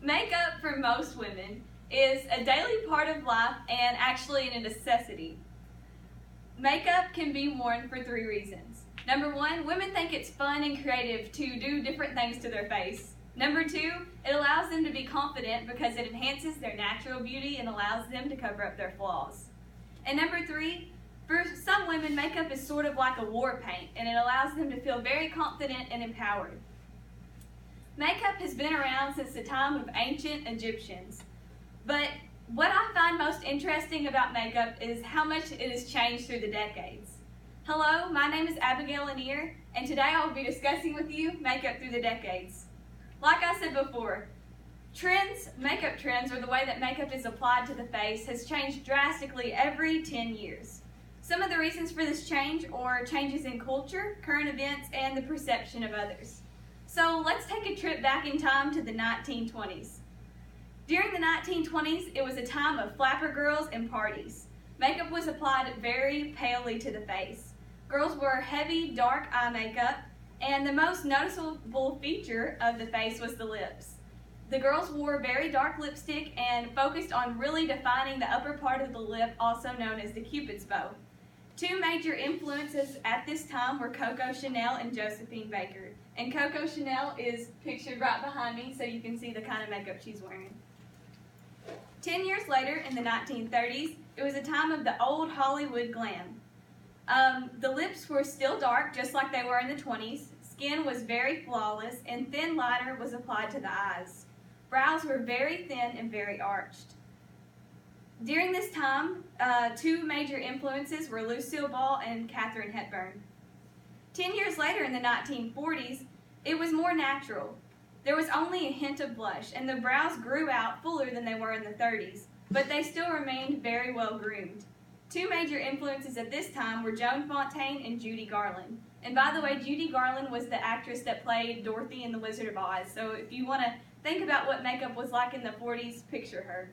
Makeup for most women is a daily part of life and actually a necessity. Makeup can be worn for 3 reasons. Number 1, women think it's fun and creative to do different things to their face. Number 2, it allows them to be confident because it enhances their natural beauty and allows them to cover up their flaws. And number 3, for some women, makeup is sort of like a war paint and it allows them to feel very confident and empowered. Makeup has been around since the time of ancient Egyptians, but what I find most interesting about makeup is how much it has changed through the decades. Hello, my name is Abagail Lanier, and today I will be discussing with you makeup through the decades. Like I said before, makeup trends, or the way that makeup is applied to the face, has changed drastically every 10 years. Some of the reasons for this change are changes in culture, current events, and the perception of others. So let's take a trip back in time to the 1920s. During the 1920s, it was a time of flapper girls and parties. Makeup was applied very palely to the face. Girls wore heavy, dark eye makeup, and the most noticeable feature of the face was the lips. The girls wore very dark lipstick and focused on really defining the upper part of the lip, also known as the Cupid's bow. 2 major influences at this time were Coco Chanel and Josephine Baker. And Coco Chanel is pictured right behind me so you can see the kind of makeup she's wearing. 10 years later, in the 1930s, it was a time of the old Hollywood glam. The lips were still dark, just like they were in the 20s. Skin was very flawless, and thin liner was applied to the eyes. Brows were very thin and very arched. During this time, 2 major influences were Lucille Ball and Katharine Hepburn. 10 years later, in the 1940s, it was more natural. There was only a hint of blush, and the brows grew out fuller than they were in the 30s, but they still remained very well groomed. 2 major influences at this time were Joan Fontaine and Judy Garland. And by the way, Judy Garland was the actress that played Dorothy in The Wizard of Oz, so if you want to think about what makeup was like in the 40s, picture her.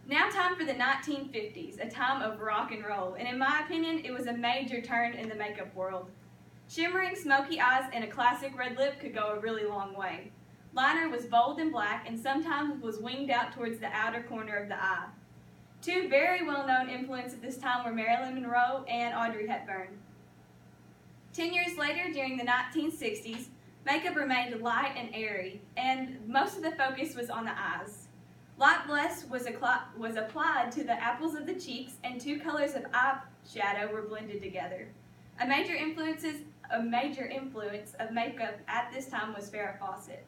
Now time for the 1950s, a time of rock and roll, and in my opinion, it was a major turn in the makeup world. Shimmering smoky eyes and a classic red lip could go a really long way. Liner was bold and black and sometimes was winged out towards the outer corner of the eye. 2 very well-known influences at this time were Marilyn Monroe and Audrey Hepburn. 10 years later, during the 1960s, makeup remained light and airy, and most of the focus was on the eyes. Light blush was applied to the apples of the cheeks, and 2 colors of eyeshadow were blended together. A major influence of makeup at this time was Farrah Fawcett.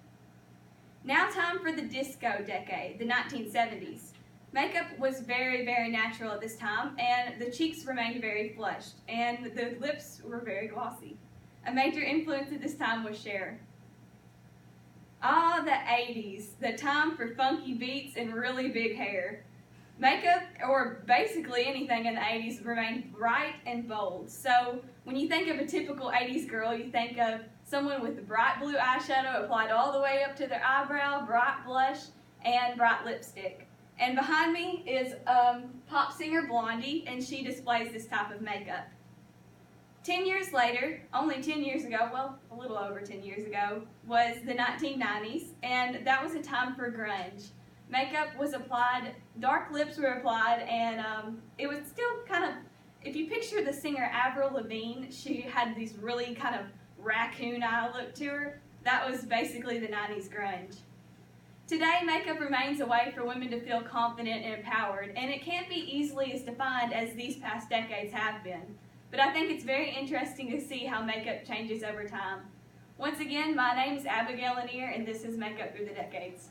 Now time for the disco decade, the 1970s. Makeup was very, very natural at this time, and the cheeks remained very flushed, and the lips were very glossy. A major influence at this time was Cher. The 80s, the time for funky beats and really big hair. Makeup, or basically anything in the 80s, remained bright and bold. So when you think of a typical 80s girl, you think of someone with bright blue eyeshadow applied all the way up to their eyebrow, bright blush, and bright lipstick. And behind me is pop singer Blondie, and she displays this type of makeup. 10 years later, only 10 years ago, well, a little over 10 years ago, was the 1990s, and that was a time for grunge. Makeup was applied, dark lips were applied, and it was still kind of, if you picture the singer Avril Lavigne, she had these really kind of raccoon eye look to her. That was basically the 90s grunge. Today, makeup remains a way for women to feel confident and empowered, and it can't be easily as defined as these past decades have been. But I think it's very interesting to see how makeup changes over time. Once again, my name is Abagail Lanier, and this is Makeup Through the Decades.